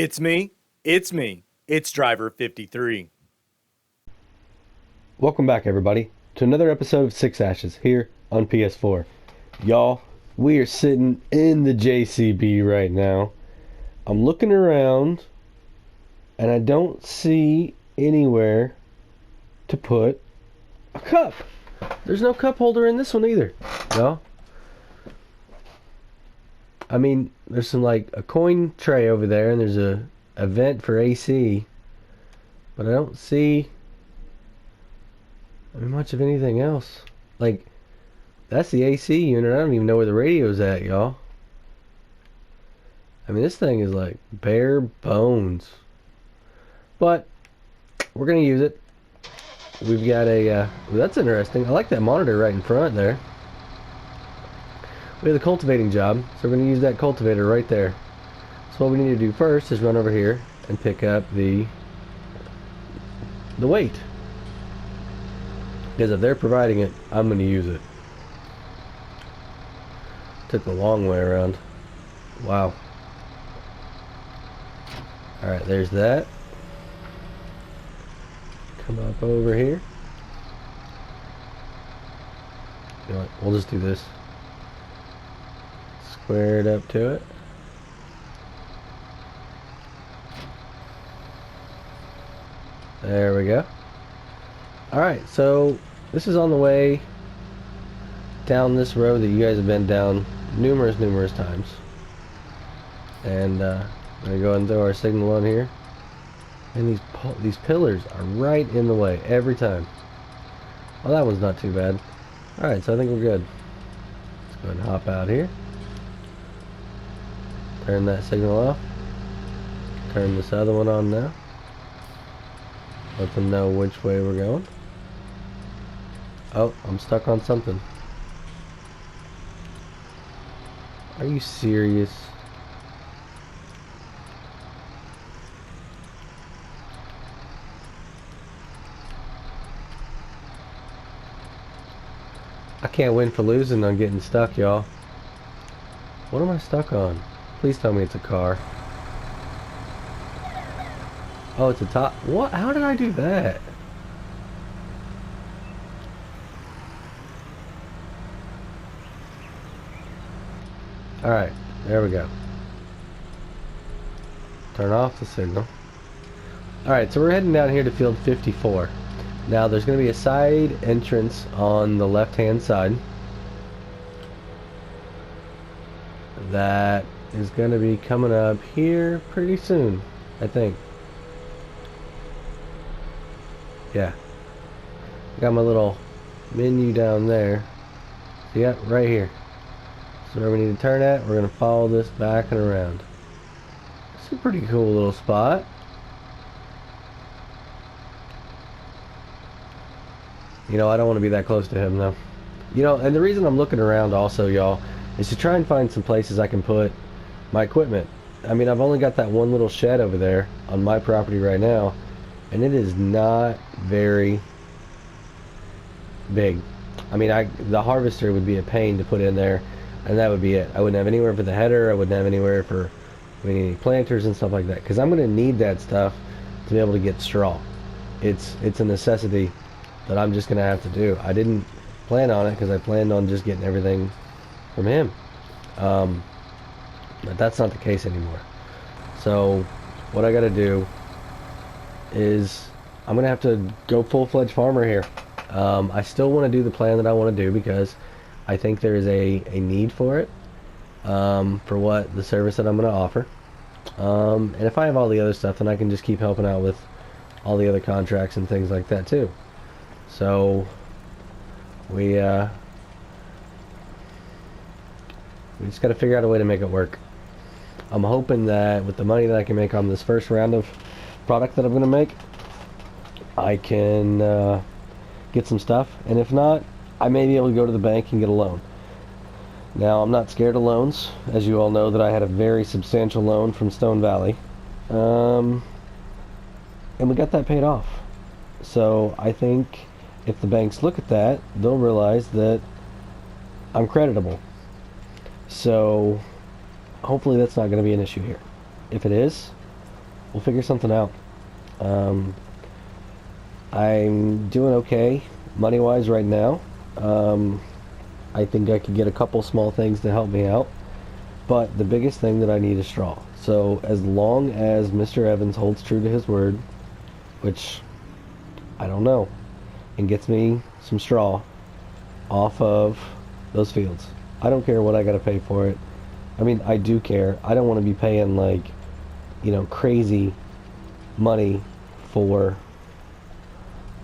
It's me. It's me. It's Driver 53. Welcome back, everybody, to another episode of Six Ashes here on PS4. Y'all, we are sitting in the JCB right now. I'm looking around, and I don't see anywhere to put a cup. There's no cup holder in this one either, y'all. I mean, there's some, like, a coin tray over there, and there's a vent for AC, but I don't see much of anything else. Like, that's the AC unit. I don't even know where the radio's at, y'all. I mean, this thing is like bare bones. But we're gonna use it. We've got a that's interesting. I like that monitor right in front there. We have the cultivating job, so we're gonna use that cultivator right there. So what we need to do first is run over here and pick up the weight. Because if they're providing it, I'm going to use it. Took a long way around. Wow. Alright, there's that. Come up over here. You know what? We'll just do this. Square it up to it. There we go. Alright, so this is on the way down this road that you guys have been down numerous times. And I'm going to go ahead and throw our signal on here. And these pillars are right in the way every time. Well, that one's not too bad. Alright, so I think we're good. Let's go ahead and hop out here. Turn that signal off. Turn this other one on now. Let them know which way we're going. Oh, I'm stuck on something. Are you serious? I can't win for losing on getting stuck, y'all. What am I stuck on? Please tell me it's a car. Oh, it's a top. What? How did I do that? Alright, there we go. Turn off the signal. Alright, so we're heading down here to field 54. Now, there's going to be a side entrance on the left-hand side. That is going to be coming up here pretty soon, I think. Yeah. Got my little menu down there. See that? Right here. So where we need to turn at, we're going to follow this back and around. It's a pretty cool little spot. You know, I don't want to be that close to him, though. You know, and the reason I'm looking around also, y'all, is to try and find some places I can put my equipment. I mean, I've only got that one little shed over there on my property right now, and it is not very big. I mean, the harvester would be a pain to put in there, and that would be it. I wouldn't have anywhere for the header. I wouldn't have anywhere for any planters and stuff like that, because I'm going to need that stuff to be able to get straw. It's a necessity that I'm just going to have to do. I didn't plan on it because I planned on just getting everything from him. But that's not the case anymore. So what I got to do is I'm going to have to go full-fledged farmer here. I still want to do the plan that I want to do because I think there is a need for it, for what the service that I'm going to offer. And if I have all the other stuff, then I can just keep helping out with all the other contracts and things like that too. So we just got to figure out a way to make it work. I'm hoping that with the money that I can make on this first round of product that I'm going to make, I can get some stuff, and if not, I may be able to go to the bank and get a loan. Now, I'm not scared of loans, as you all know that I had a very substantial loan from Stone Valley, and we got that paid off. So I think if the banks look at that, they'll realize that I'm creditable. So hopefully that's not going to be an issue here. If it is, we'll figure something out. Um, I'm doing okay money-wise right now. Um, I think I could get a couple small things to help me out. But the biggest thing that I need is straw. So as long as Mr. Evans holds true to his word, which I don't know, and gets me some straw off of those fields, I don't care what I gotta pay for it. I mean, I do care. I don't want to be paying like, crazy money for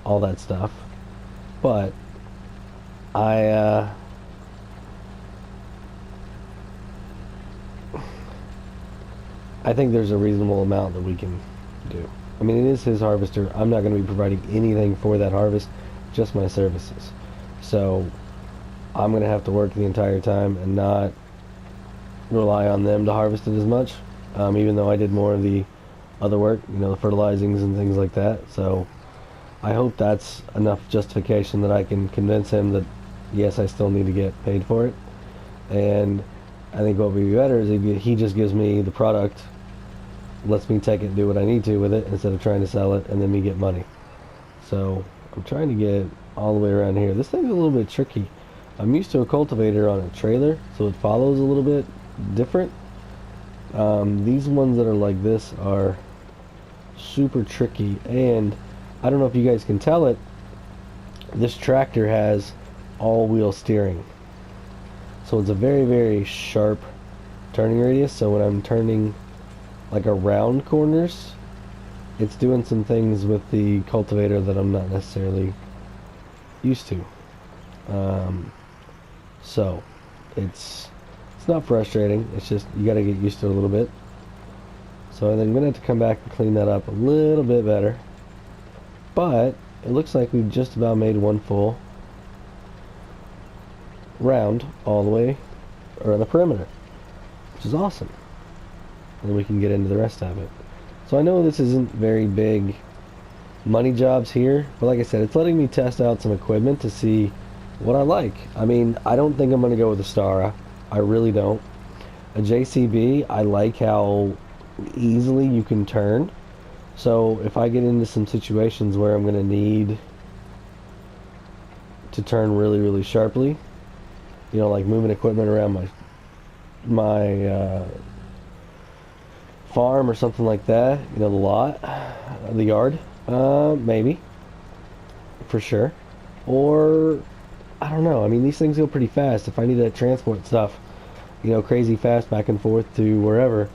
all that stuff. But I I think there's a reasonable amount that we can do. I mean, it is his harvester. I'm not going to be providing anything for that harvest, just my services. So I'm going to have to work the entire time and not rely on them to harvest it as much, even though I did more of the other work, the fertilizings and things like that. So I hope that's enough justification that I can convince him that, yes, I still need to get paid for it. And I think what would be better is he just gives me the product, lets me take it and do what I need to with it instead of trying to sell it and then me get money. So I'm trying to get all the way around here. This thing's a little bit tricky. I'm used to a cultivator on a trailer, so it follows a little bit different. These ones that are like this are super tricky, and I don't know if you guys can tell it, this tractor has all-wheel steering. So it's a very, very sharp turning radius, so when I'm turning like around corners, it's doing some things with the cultivator that I'm not necessarily used to. So it's not frustrating. It's just you got to get used to it a little bit. So I'm gonna have to come back and clean that up a little bit better. But it looks like we've just about made one full round all the way around the perimeter, which is awesome. And then we can get into the rest of it. So I know this isn't very big money jobs here, but like I said, it's letting me test out some equipment to see what I like. I mean, I don't think I'm going to go with a Stara. I really don't. A JCB, I like how easily you can turn. So if I get into some situations where I'm going to need to turn really, really sharply, like moving equipment around my farm or something like that, the lot, the yard, maybe, for sure. Or, I don't know, I mean, these things go pretty fast. If I need to transport stuff, crazy fast back and forth to wherever,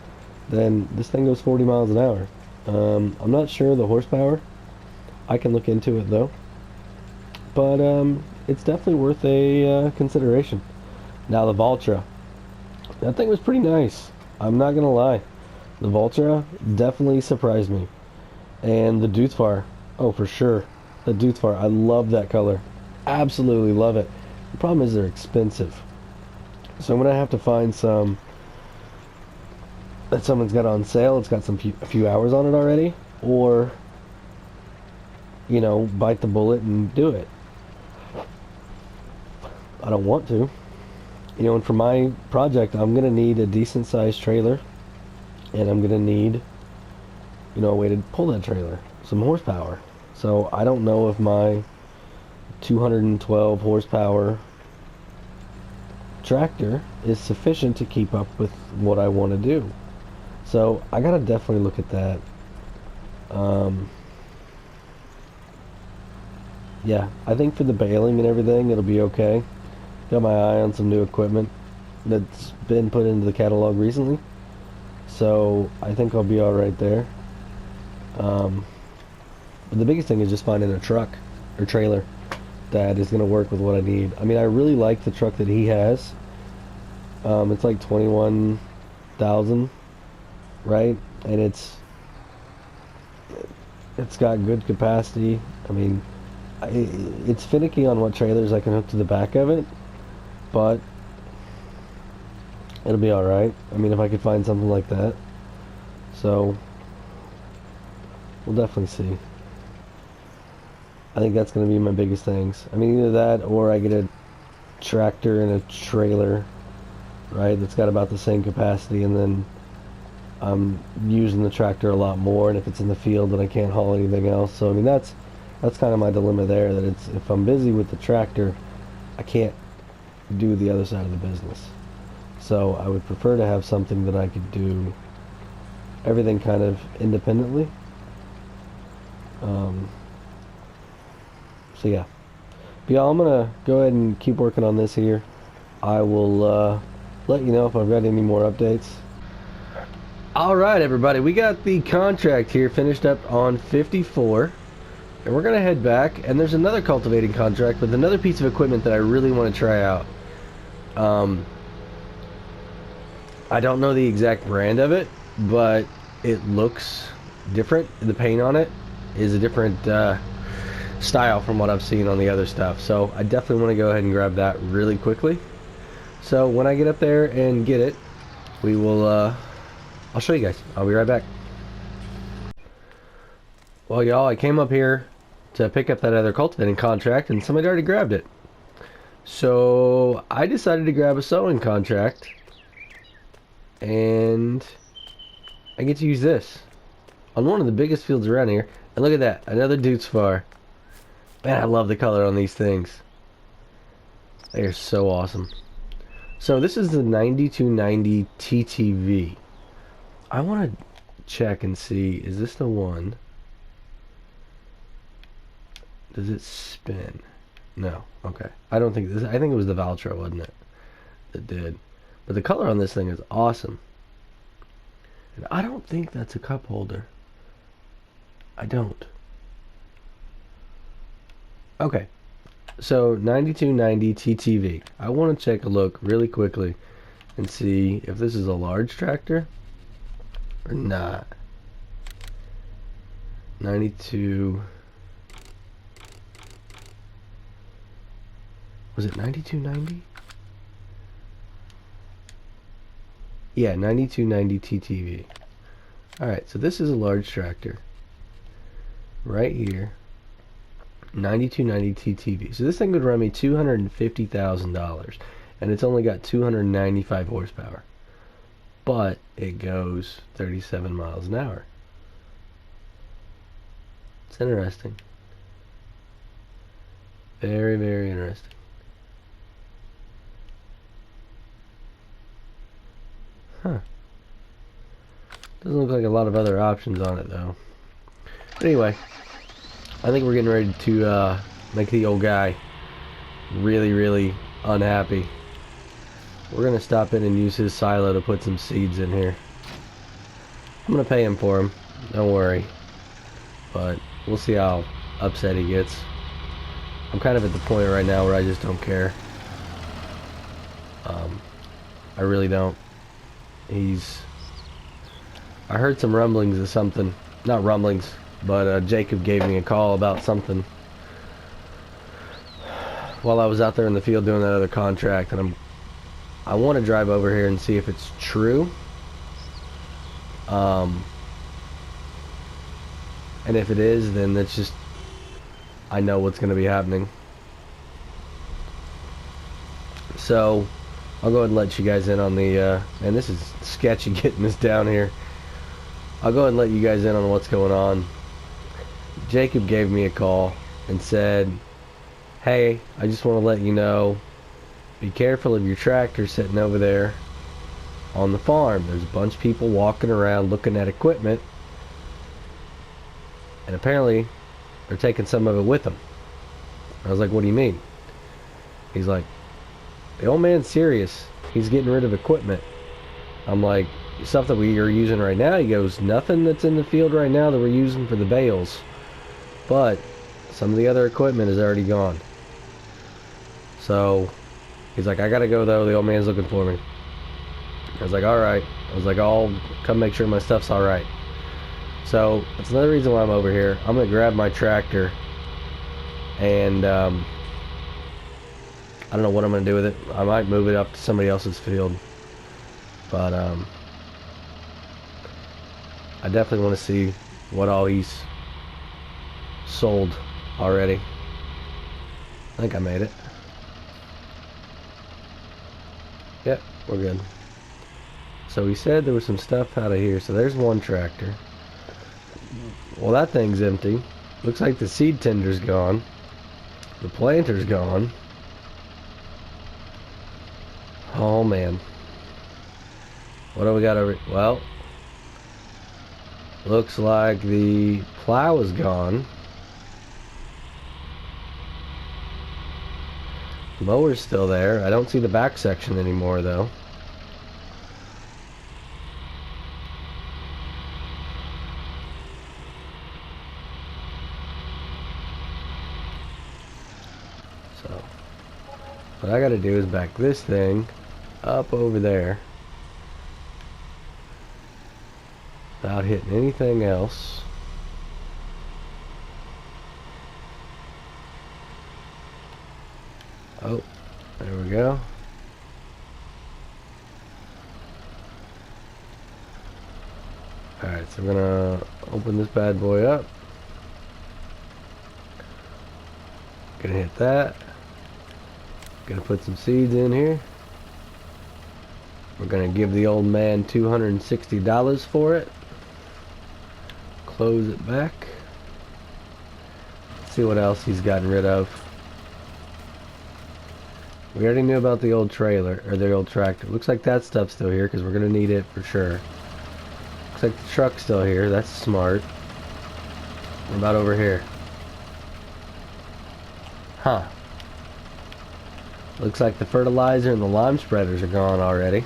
then this thing goes 40 miles an hour. I'm not sure the horsepower. I can look into it, though. But, it's definitely worth a consideration. Now, the Valtra. That thing was pretty nice. I'm not going to lie. The Valtra definitely surprised me. And the Duthfar. Oh, for sure. The Duthfar. I love that color. Absolutely love it. The problem is they're expensive. So I'm going to have to find some that someone's got on sale. It's got a few hours on it already. Or, bite the bullet and do it. I don't want to. And for my project, I'm going to need a decent sized trailer. And I'm going to need, a way to pull that trailer. Some horsepower. So I don't know if my 212 horsepower tractor is sufficient to keep up with what I want to do. So I got to definitely look at that. Yeah, I think for the baling and everything, it'll be okay. Got my eye on some new equipment that's been put into the catalog recently. So I think I'll be alright there. But the biggest thing is just finding a truck or trailer that is going to work with what I need. I mean, I really like the truck that he has. It's like 21,000, right? And it's got good capacity. I mean, it's finicky on what trailers I can hook to the back of it, but it'll be alright. I mean, if I could find something like that. So, we'll definitely see. I think that's going to be my biggest things. I mean, either that or I get a tractor and a trailer, right, that's got about the same capacity, and then I'm using the tractor a lot more, and if it's in the field, then I can't haul anything else. So I mean, that's kind of my dilemma there. That it's if I'm busy with the tractor, I can't do the other side of the business. So I would prefer to have something that I could do everything kind of independently. Um, so yeah. But yeah, I'm gonna go ahead and keep working on this here. I will let you know if I've got any more updates. Alright everybody, we got the contract here finished up on 54. And we're gonna head back, and there's another cultivating contract with another piece of equipment that I really want to try out. I don't know the exact brand of it, but it looks different. The paint on it is a different style from what I've seen on the other stuff. So I definitely want to go ahead and grab that really quickly. So when I get up there and get it, we will, I'll show you guys. I'll be right back. Well, y'all, I came up here to pick up that other cultivating contract, and somebody already grabbed it. So I decided to grab a sowing contract, and I get to use this on one of the biggest fields around here. And look at that, another Dude's Far. Man, I love the color on these things. They are so awesome. So this is the 9290 TTV. I want to check and see, is this the one? Does it spin? No. Okay. I don't think this. I think it was the Valtra, wasn't it? That did. But the color on this thing is awesome. And I don't think that's a cup holder. I don't. Okay. So 9290 TTV. I want to take a look really quickly and see if this is a large tractor or not. 92. Was it 9290? Yeah, 9290 TTV. Alright, so this is a large tractor. Right here. 9290 TTV. So this thing would run me $250,000. And it's only got 295 horsepower. But it goes 37 miles an hour. It's interesting. Very, very interesting. Huh. Doesn't look like a lot of other options on it though. But anyway, I think we're getting ready to make the old guy really, really unhappy. We're gonna stop in and use his silo to put some seeds in here. I'm gonna pay him for them, don't worry. But we'll see how upset he gets. I'm kind of at the point right now where I just don't care. I really don't. I heard some rumblings of something. Not rumblings, but Jacob gave me a call about something while I was out there in the field doing that other contract, and I want to drive over here and see if it's true. And if it is, then that's just, I know what's going to be happening. So I'll go ahead and let you guys in on the and this is sketchy getting this down here. I'll go ahead and let you guys in on what's going on. Jacob gave me a call and said, hey, I just want to let you know, be careful of your tractor sitting over there on the farm. There's a bunch of people walking around looking at equipment, and apparently they're taking some of it with them. I was like, what do you mean? He's like, the old man's serious. He's getting rid of equipment. I'm like, stuff that we are using right now? He goes, nothing that's in the field right now that we're using for the bales. But some of the other equipment is already gone. So he's like, I gotta go though, the old man's looking for me. I was like, alright. I was like, I'll come make sure my stuff's alright. So that's another reason why I'm over here. I'm gonna grab my tractor and I don't know what I'm gonna do with it. I might move it up to somebody else's field. But I definitely want to see what all he's sold already. I think I made it. Yep, we're good. So he said there was some stuff out of here. So there's one tractor. Well, that thing's empty. Looks like the seed tender's gone. The planter's gone. Oh man. What do we got over? Well, looks like the plow is gone. Mower's still there. I don't see the back section anymore though. So what I gotta do is back this thing up over there without hitting anything else. Oh, there we go. Alright, so we're gonna open this bad boy up. Gonna hit that. Gonna put some seeds in here. We're gonna give the old man $260 for it. Close it back. See what else he's gotten rid of. We already knew about the old trailer, or the old tractor. Looks like that stuff's still here, because we're going to need it for sure. Looks like the truck's still here. That's smart. What about over here? Huh. Looks like the fertilizer and the lime spreaders are gone already.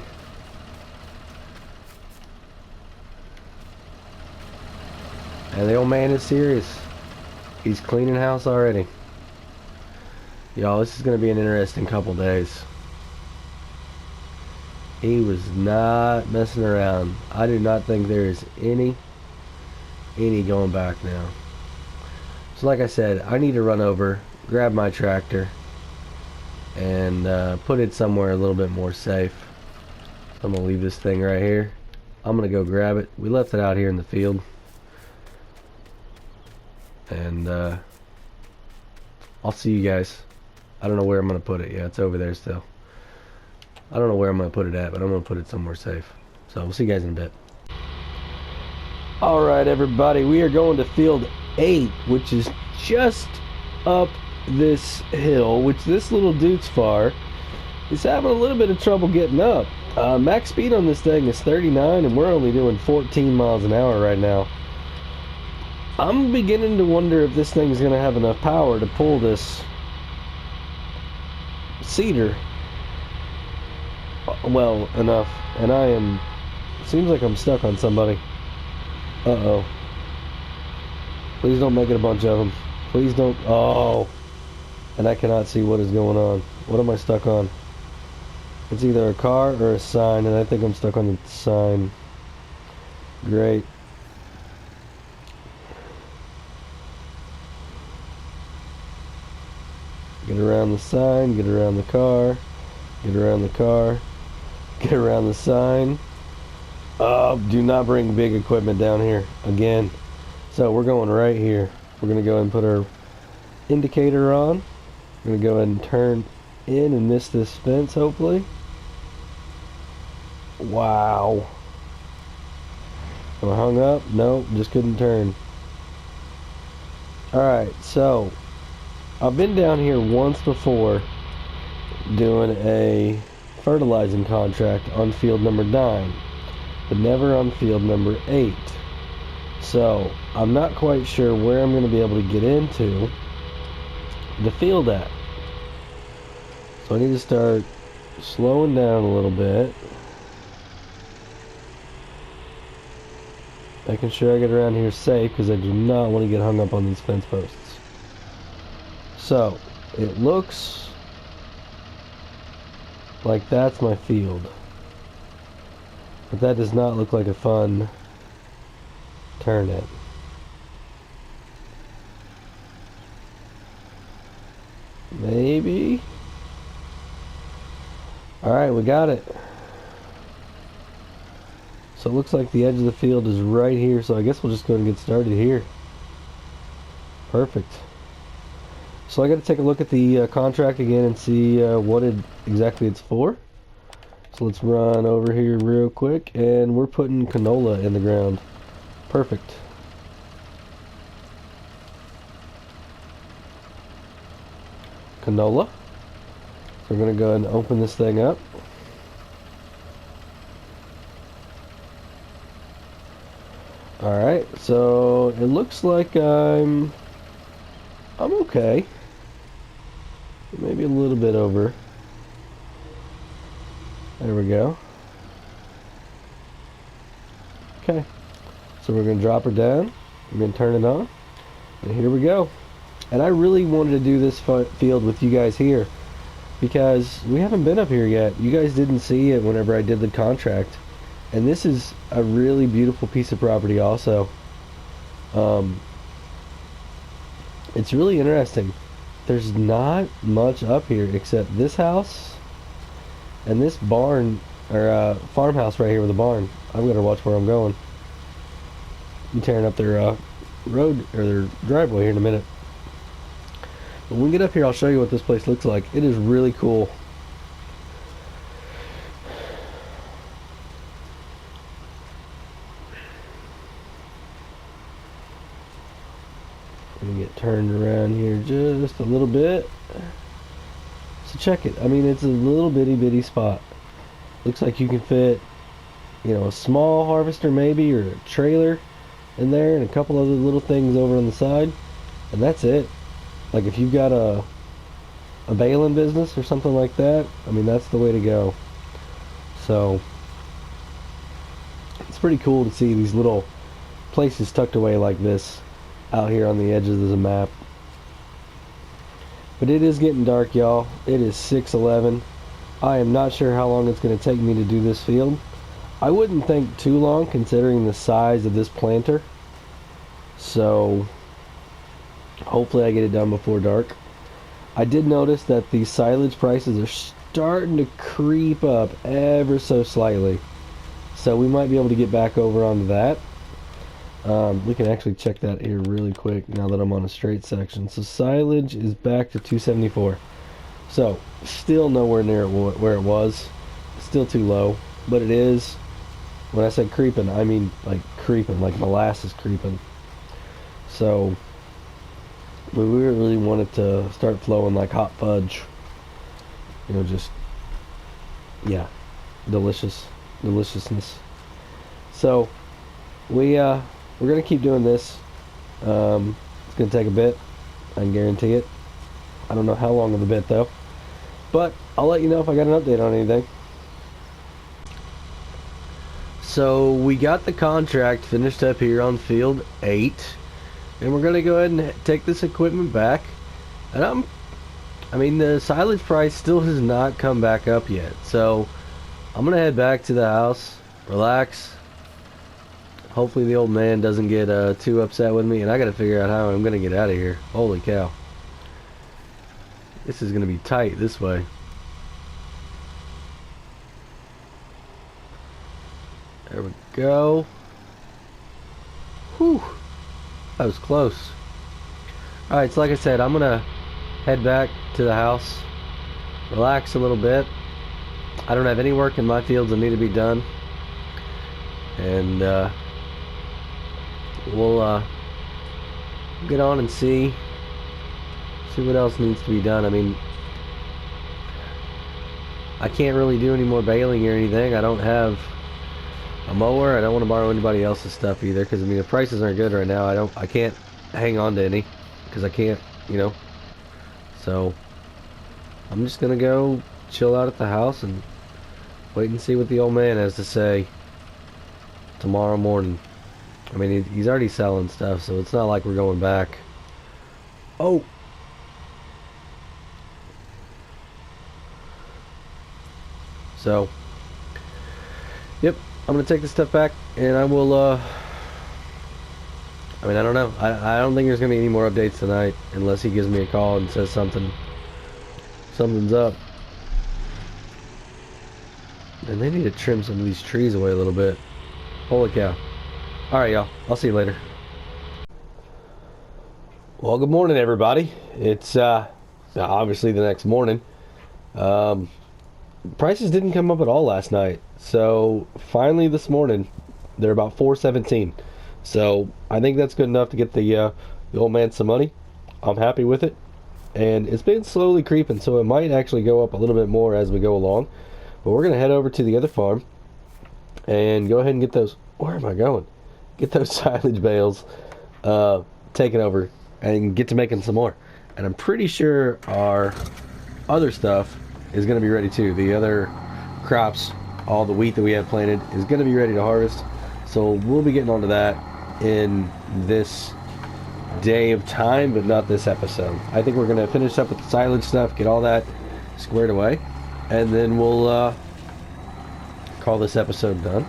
And the old man is serious. He's cleaning house already. Y'all, this is going to be an interesting couple days. He was not messing around. I do not think there is any going back now. So like I said, I need to run over, grab my tractor, and put it somewhere a little bit more safe. So I'm going to leave this thing right here. I'm going to go grab it. We left it out here in the field. And I'll see you guys. I don't know where I'm going to put it. Yeah, it's over there still. I don't know where I'm going to put it at, but I'm going to put it somewhere safe. So we'll see you guys in a bit. Alright everybody, we are going to field 8, which is just up this hill, which this little Dukes far is having a little bit of trouble getting up. Max speed on this thing is 39 and we're only doing 14 miles an hour right now. I'm beginning to wonder if this thing is going to have enough power to pull this cedar well enough. And I am, seems like I'm stuck on somebody. Uh-oh. Please don't make it a bunch of them. Please don't. Oh. And I cannot see what is going on. What am I stuck on? It's either a car or a sign, and I think I'm stuck on the sign. Great. Get around the sign, get around the car, get around the car, get around the sign. Do not bring big equipment down here again. So we're going right here. We're going to go ahead and put our indicator on. We're going to go ahead and turn in and miss this fence, hopefully. Wow. Am I hung up? Nope, just couldn't turn. Alright, so I've been down here once before doing a fertilizing contract on field number 9, but never on field number 8. So I'm not quite sure where I'm going to be able to get into the field at. So I need to start slowing down a little bit, making sure I get around here safe, because I do not want to get hung up on these fence posts. So it looks like that's my field, but that does not look like a fun turn in. Maybe. Alright, we got it. So it looks like the edge of the field is right here, so I guess we'll just go ahead and get started here. Perfect. So I got to take a look at the contract again and see what exactly it's for. So let's run over here real quick, and we're putting canola in the ground. Perfect. Canola. So we're going to go ahead and open this thing up. Alright, so it looks like I'm okay. Maybe a little bit over. There we go. Okay. So we're going to drop her down. We're going to turn it on. And here we go. And I really wanted to do this field with you guys here because we haven't been up here yet. You guys didn't see it whenever I did the contract. And this is a really beautiful piece of property also. It's really interesting. There's not much up here except this house and this barn, or farmhouse right here with a barn. I'm gonna watch where I'm going. I'm tearing up their road, or their driveway here in a minute. But when we get up here, I'll show you what this place looks like. It is really cool. Let me get turned around here just a little bit. So check it. I mean, it's a little bitty spot. Looks like you can fit, you know, a small harvester maybe, or a trailer in there, and a couple other little things over on the side, and that's it. Like if you've got a baling business or something like that, I mean, that's the way to go. So it's pretty cool to see these little places tucked away like this out here on the edges of the map. But it is getting dark, y'all. It is 6:11. I am not sure how long it's going to take me to do this field. I wouldn't think too long considering the size of this planter. So hopefully I get it done before dark. I did notice that the silage prices are starting to creep up ever so slightly. So we might be able to get back over onto that. We can actually check that here really quick now that I'm on a straight section. So silage is back to 274. So still nowhere near where it was. Still too low, but it is. When I said creeping, I mean like creeping, like molasses creeping. So we really wanted to start flowing like hot fudge. You know, just, yeah, deliciousness. So we're gonna keep doing this. It's gonna take a bit, I can guarantee it. I don't know how long of a bit though, but I'll let you know if I got an update on anything. So we got the contract finished up here on field 8, and we're gonna go ahead and take this equipment back. And I mean, the silage price still has not come back up yet, so I'm gonna head back to the house, relax. Hopefully the old man doesn't get too upset with me, and I gotta figure out how I'm gonna get out of here. Holy cow. This is gonna be tight this way. There we go. Whew. That was close. Alright, so like I said, I'm gonna head back to the house, relax a little bit. I don't have any work in my fields that need to be done. And we'll get on and see what else needs to be done. I mean, I can't really do any more baling or anything. I don't have a mower. I don't want to borrow anybody else's stuff either, because I mean the prices aren't good right now. I can't hang on to any because I can't, you know. So I'm just gonna go chill out at the house and wait and see what the old man has to say tomorrow morning. I mean, he's already selling stuff, so it's not like we're going back. Oh! So, yep, I'm gonna take this stuff back, and I will, I mean, I don't know. I don't think there's gonna be any more updates tonight, unless he gives me a call and says something's up. And they need to trim some of these trees away a little bit. Holy cow. Alright, y'all. I'll see you later. Well, good morning, everybody. It's obviously the next morning. prices didn't come up at all last night. So finally this morning, they're about 417. So I think that's good enough to get the old man some money. I'm happy with it, and it's been slowly creeping, so it might actually go up a little bit more as we go along. But we're gonna head over to the other farm and go ahead and get those. Where am I going? Get those silage bales taken over and get to making some more. And I'm pretty sure our other stuff is going to be ready too. The other crops, all the wheat that we have planted, is going to be ready to harvest. So we'll be getting onto that in this day of time, but not this episode. I think we're going to finish up with the silage stuff, get all that squared away, and then we'll call this episode done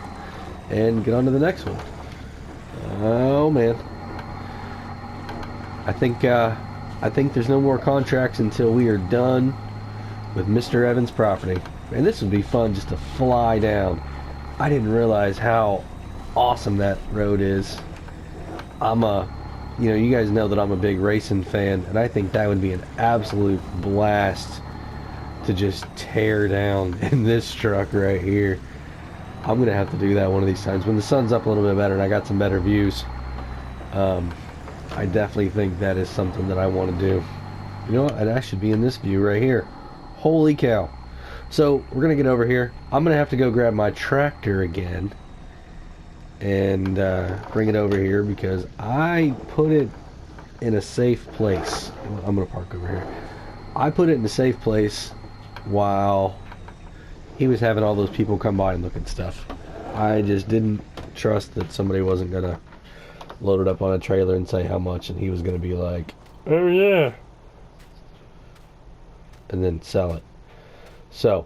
and get on to the next one. Oh man, I think there's no more contracts until we are done with Mr. Evans' property. And this would be fun just to fly down. I didn't realize how awesome that road is. You guys know that I'm a big racing fan, and I think that would be an absolute blast to just tear down in this truck right here. I'm gonna have to do that one of these times when the sun's up a little bit better and I got some better views. I definitely think that is something that I want to do. You know what? I should be in this view right here. Holy cow. So we're gonna get over here. I'm gonna have to go grab my tractor again and bring it over here because I put it in a safe place. I'm gonna park over here. I put it in a safe place while he was having all those people come by and look at stuff. I just didn't trust that somebody wasn't gonna load it up on a trailer and say how much, and he was gonna be like, "Oh yeah," and then sell it. So,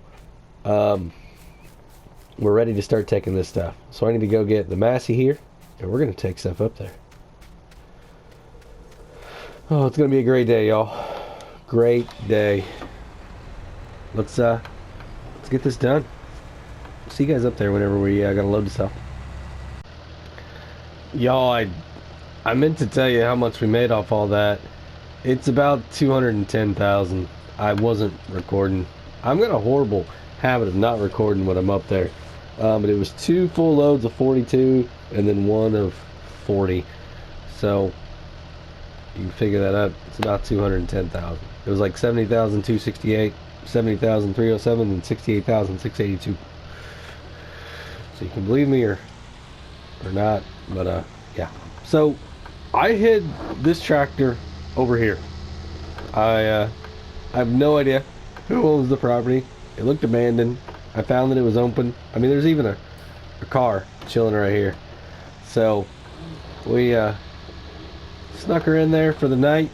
we're ready to start taking this stuff. So I need to go get the Massey here, and we're gonna take stuff up there. Oh, it's gonna be a great day, y'all. Great day. Let's get this done. See you guys up there whenever we gotta load the stuff. Y'all, I meant to tell you how much we made off all that. It's about 210,000. I wasn't recording. I've got a horrible habit of not recording when I'm up there. But it was 2 full loads of 42 and then 1 of 40. So you can figure that out. It's about 210,000. It was like 70,268, 70,307, and 68,682. So you can believe me or not, but yeah. So I hid this tractor over here. I have no idea who owns the property. It looked abandoned. I found that it was open. I mean, there's even a car chilling right here. So we snuck her in there for the night,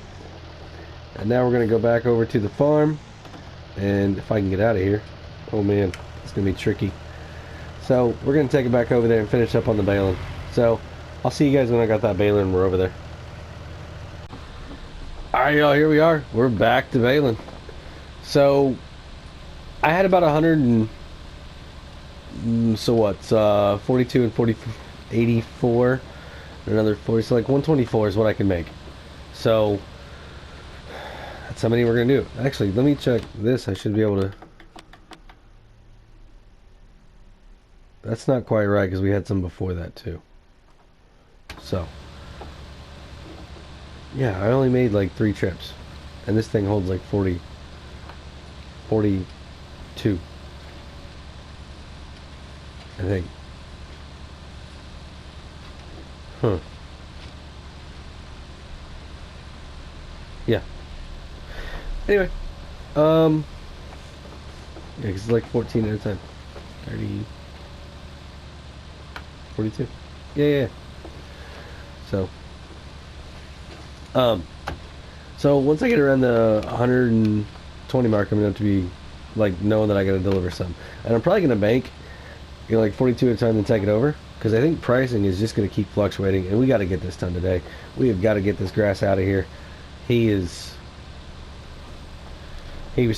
and now we're gonna go back over to the farm. And if I can get out of here, oh man, it's gonna be tricky. So we're gonna take it back over there and finish up on the baling. So I'll see you guys when I got that baler and we're over there. Alright y'all, here we are. We're back to baling. So I had about 100 and 42 and 40, 84, another 40, so like 124 is what I can make. So that's how many we're gonna do. Actually, let me check this. I should be able to. That's not quite right because we had some before that too. So yeah, I only made like 3 trips, and this thing holds like 42, I think. Huh. Yeah. Anyway, yeah, 'cause it's like 14 at a time. 30, 42. Yeah. So once I get around the 120 mark, I'm gonna have to be like knowing that I gotta deliver some, and I'm probably gonna bank, like 42 at a time and take it over, because I think pricing is just gonna keep fluctuating, and we got to get this done today. We have got to get this grass out of here. He was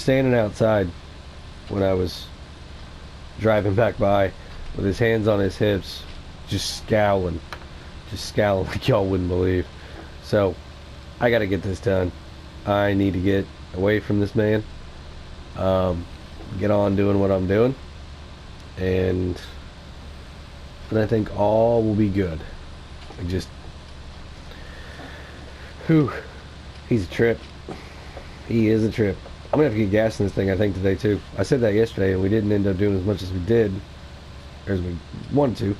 standing outside when I was driving back by with his hands on his hips, just scowling like y'all wouldn't believe. So I got to get this done. I need to get away from this man. get on doing what I'm doing, and then I think all will be good. Like just, whew, he's a trip. He is a trip. I'm gonna have to get gas in this thing, I think, today too. I said that yesterday, and we didn't end up doing as much as we did, or as we wanted to.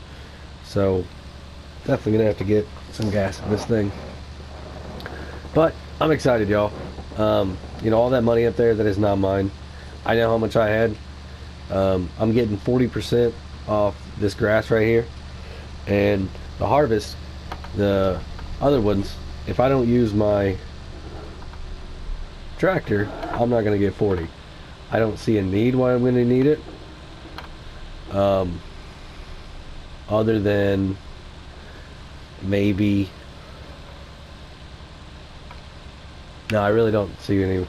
So definitely gonna have to get some gas in this thing. But I'm excited, y'all. You know, all that money up there that is not mine. I know how much I had. I'm getting 40% off this grass right here, and the harvest, the other ones, if I don't use my tractor, I'm not going to get 40. I don't see a need why I'm going to need it, other than maybe, no, I really don't see any.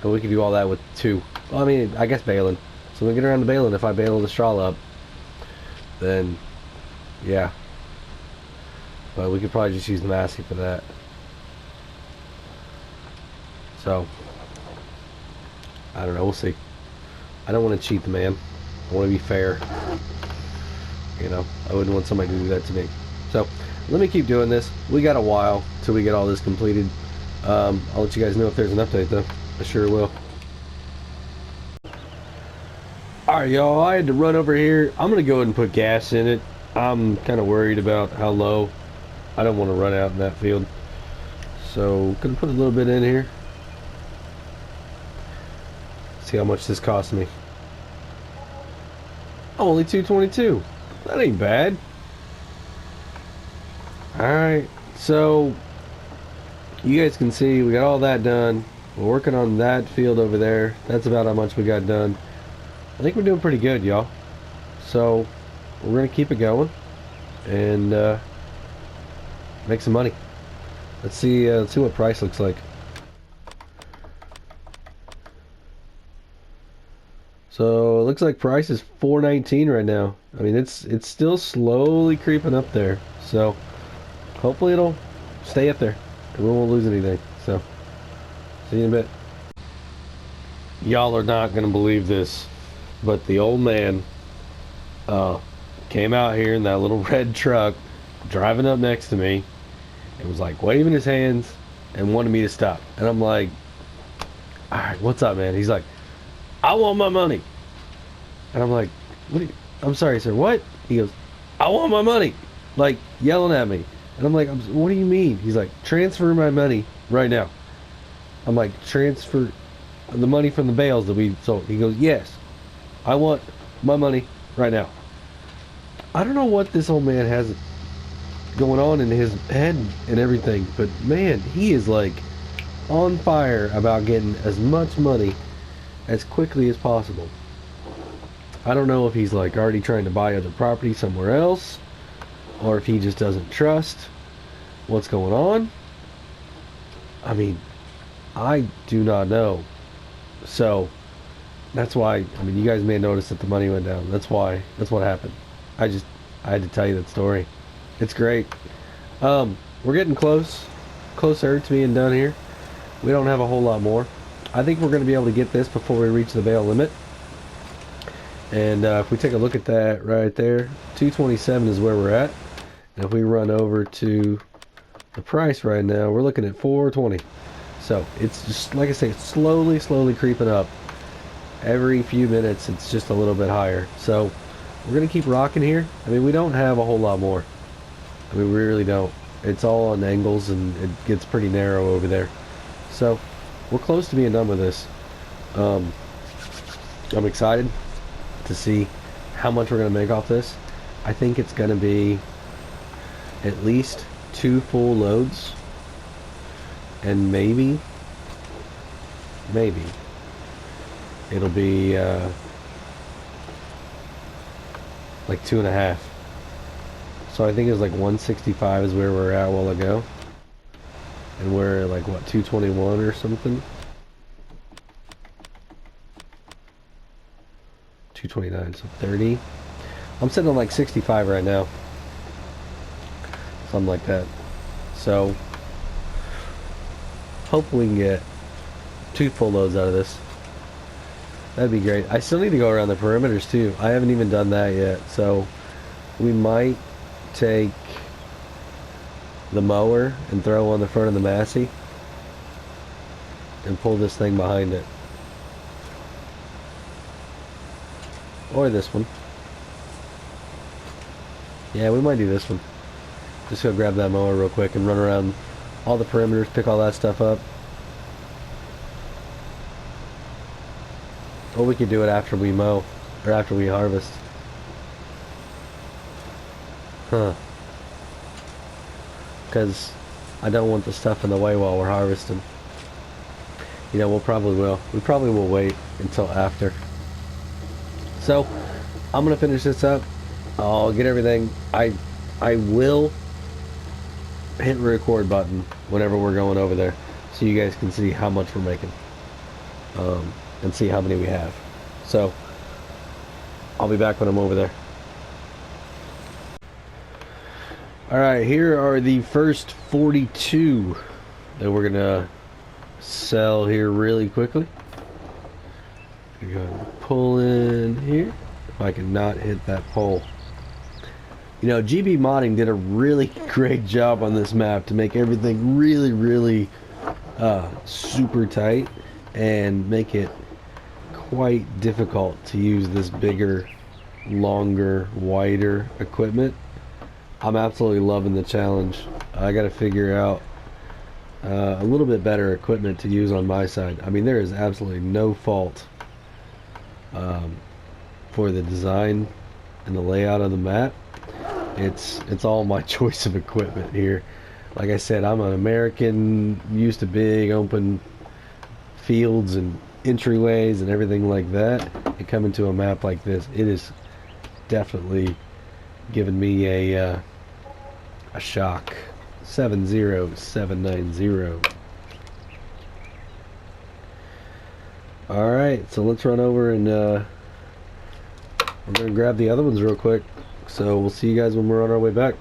And we can do all that with 2. Well, I mean, I guess baling. So when we get around to baling, if I bale the straw up, then yeah. But we could probably just use the Massey for that. So I don't know, we'll see. I don't want to cheat the man. I want to be fair. You know, I wouldn't want somebody to do that to me. So let me keep doing this. We got a while till we get all this completed. I'll let you guys know if there's an update though. I sure will. Alright, y'all, I had to run over here. I'm gonna go ahead and put gas in it. I'm kind of worried about how low. I don't want to run out in that field. So gonna put a little bit in here. See how much this cost me. Oh, only $2.22. That ain't bad. Alright, so you guys can see we got all that done. We're working on that field over there. That's about how much we got done. I think we're doing pretty good, y'all. So we're gonna keep it going and make some money. Let's see what price looks like. So it looks like price is $4.19 right now. I mean, it's still slowly creeping up there. So hopefully it'll stay up there and we won't lose anything. So see you in a bit. Y'all are not gonna believe this, but the old man came out here in that little red truck, driving up next to me, and was like waving his hands and wanted me to stop. And I'm like, all right, what's up, man? He's like, I want my money. And I'm like, what? I'm sorry, sir, what? He goes, I want my money, like yelling at me. And I'm like, what do you mean? He's like, transfer my money right now. I'm like, transfer the money from the bales that we sold. He goes, yes, I want my money right now. I don't know what this old man has going on in his head and everything, but man, he is like on fire about getting as much money as quickly as possible. I don't know if he's like already trying to buy other property somewhere else, or if he just doesn't trust what's going on. I mean, I do not know. So that's why, I mean, you guys may notice that the money went down. That's why, that's what happened. I had to tell you that story. It's great. We're getting closer to being done here. We don't have a whole lot more. I think we're going to be able to get this before we reach the bale limit. And if we take a look at that right there, 227 is where we're at. And if we run over to the price right now, we're looking at 420. So it's just, like I say, it's slowly creeping up. Every few minutes it's just a little bit higher. So we're going to keep rocking here. I mean, we don't have a whole lot more. I mean, we really don't. It's all on angles and it gets pretty narrow over there. So we're close to being done with this. I'm excited to see how much we're going to make off this. I think it's going to be at least 2 full loads, and maybe it'll be like 2.5. So I think it's like 165 is where we're at a while ago, and we're like what, 221 or something. 229, so 30. I'm sitting on like 65 right now, something like that. So hopefully we can get 2 full loads out of this. That'd be great. I still need to go around the perimeters too. I haven't even done that yet. So we might take the mower and throw on the front of the Massey and pull this thing behind it. Or this one. Yeah, we might do this one. Just go grab that mower real quick and run around all the perimeters, pick all that stuff up. Or we could do it after we mow, or after we harvest. Huh. Because I don't want the stuff in the way while we're harvesting. You know, we probably will wait until after. So, I'm going to finish this up. I'll get everything. I will hit record button whenever we're going over there, so you guys can see how much we're making. And see how many we have. So, I'll be back when I'm over there. Alright, here are the first 42 that we're gonna sell here really quickly. Go ahead and pull in here. If I can not hit that pole. You know, GBModding did a really great job on this map to make everything really super tight and make it quite difficult to use this bigger, longer, wider equipment. I'm absolutely loving the challenge. I gotta figure out a little bit better equipment to use on my side. I mean, there is absolutely no fault for the design and the layout of the map. It's all my choice of equipment here. Like I said, I'm an American, used to big open fields and entryways and everything like that, and come into a map like this, it is definitely given me a shock. 70790. Alright, so let's run over and we're gonna grab the other ones real quick. So we'll see you guys when we're on our way back.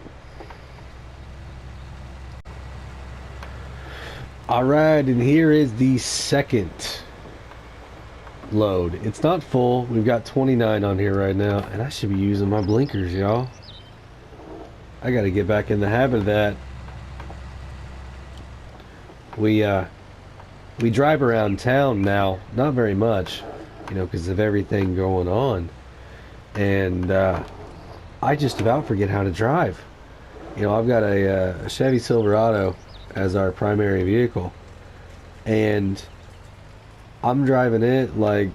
Alright, and here is the second load. It's not full. We've got 29 on here right now, and I should be using my blinkers, y'all. I gotta get back in the habit of that. We drive around town now, not very much, you know, because of everything going on, and I just about forget how to drive. You know, I've got a Chevy Silverado as our primary vehicle, and I'm driving it like,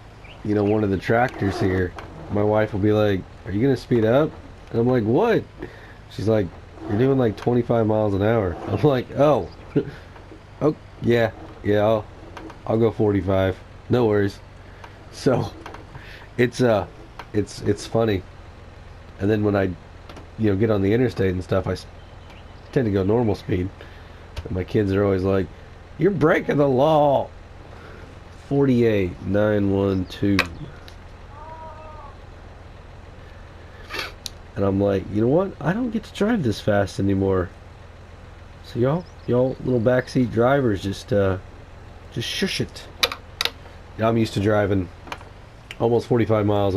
you know, one of the tractors here. My wife will be like, "Are you gonna speed up?" And I'm like, "What?" She's like, "You're doing like 25 miles an hour." I'm like, "Oh, oh yeah, I'll go 45. No worries." So it's funny. And then when I, you know, get on the interstate and stuff, I tend to go normal speed. And my kids are always like, "You're breaking the law." 48,912. And I'm like, you know what? I don't get to drive this fast anymore. So y'all little backseat drivers, just shush it. Yeah, I'm used to driving almost 45 miles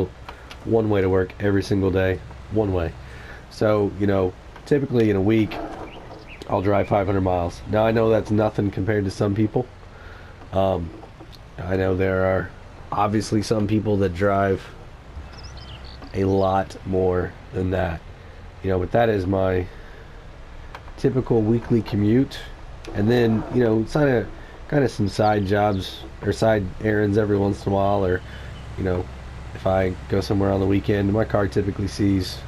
one way to work every single day, one way. So, you know, typically in a week, I'll drive 500 miles. Now I know that's nothing compared to some people. I know there are obviously some people that drive a lot more than that, you know, but that is my typical weekly commute. And then, you know, kind of some side jobs or side errands every once in a while, or, you know, if I go somewhere on the weekend, my car typically sees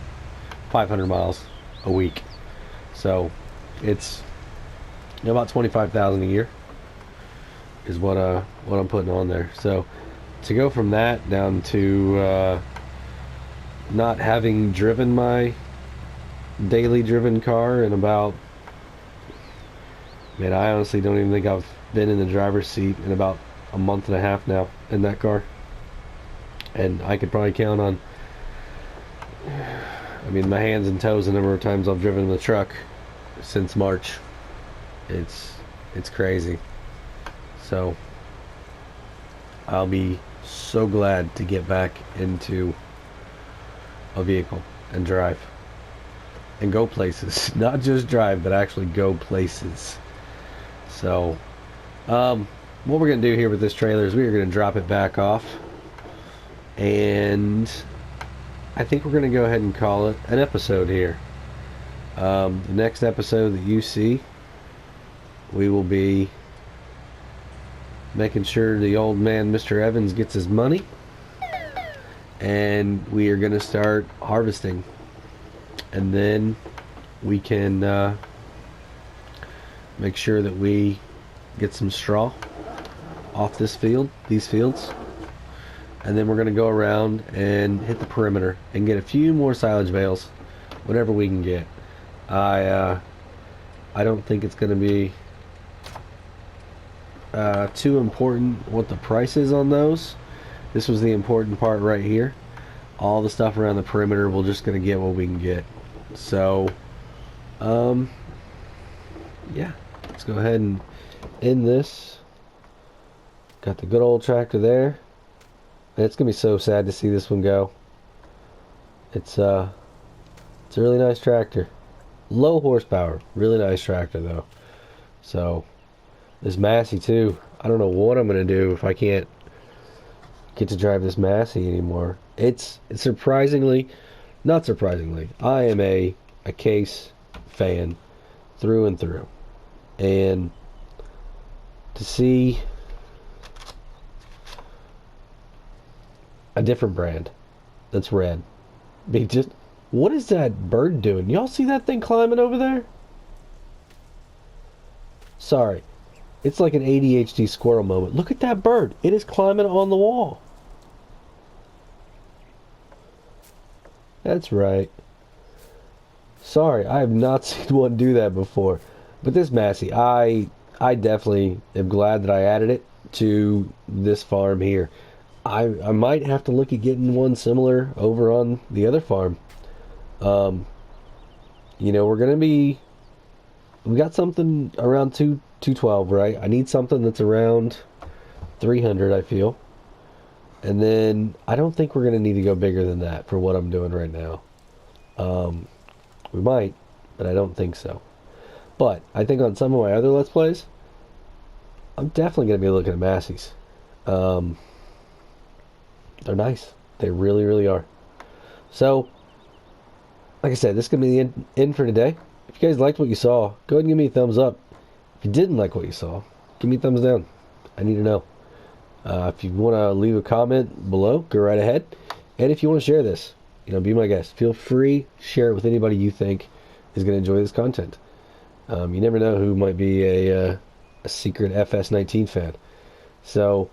500 miles a week. So it's, you know, about 25,000 a year is what I'm putting on there. So to go from that down to not having driven my daily driven car in about, man, I honestly don't even think I've been in the driver's seat in about a month and a half now in that car. And I could probably count on, I mean, my hands and toes the number of times I've driven the truck since March. It's crazy. So I'll be so glad to get back into a vehicle and drive and go places. Not just drive, but actually go places. So, what we're going to do here with this trailer is we are going to drop it back off. And I think we're going to go ahead and call it an episode here. The next episode that you see, we will be making sure the old man, Mr. Evans, gets his money. And we are going to start harvesting. And then we can make sure that we get some straw off these fields. And then we're going to go around and hit the perimeter and get a few more silage bales, whatever we can get. I don't think it's going to be too important what the price is on those. This was the important part right here. All the stuff around the perimeter, we're just going to get what we can get. So, yeah, let's go ahead and end this. Got the good old tractor there. And it's going to be so sad to see this one go. It's a really nice tractor. Low horsepower, really nice tractor though. So, this Massey too. I don't know what I'm going to do if I can't get to drive this Massey anymore. It's surprisingly, not surprisingly, I am a Case fan through and through. And to see a different brand that's red be just, what is that bird doing? Y'all see that thing climbing over there? Sorry, it's like an ADHD squirrel moment. Look at that bird. It is climbing on the wall. That's right. Sorry, I have not seen one do that before. But this Massey, I definitely am glad that I added it to this farm here. I might have to look at getting one similar over on the other farm. You know, we got something around 212, right? I need something that's around 300, I feel. And then I don't think we're going to need to go bigger than that for what I'm doing right now. We might, but I don't think so. But I think on some of my other Let's Plays, I'm definitely going to be looking at Masseys. They're nice. They really, really are. So, like I said, this is going to be the end for today. If you guys liked what you saw, go ahead and give me a thumbs up. If you didn't like what you saw, give me a thumbs down. I need to know. If you want to leave a comment below, go right ahead. And if you want to share this, be my guest. Feel free to share it with anybody you think is going to enjoy this content. You never know who might be a secret FS19 fan. So,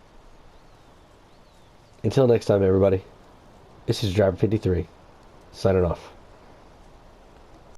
until next time, everybody, this is Driver 53, signing off.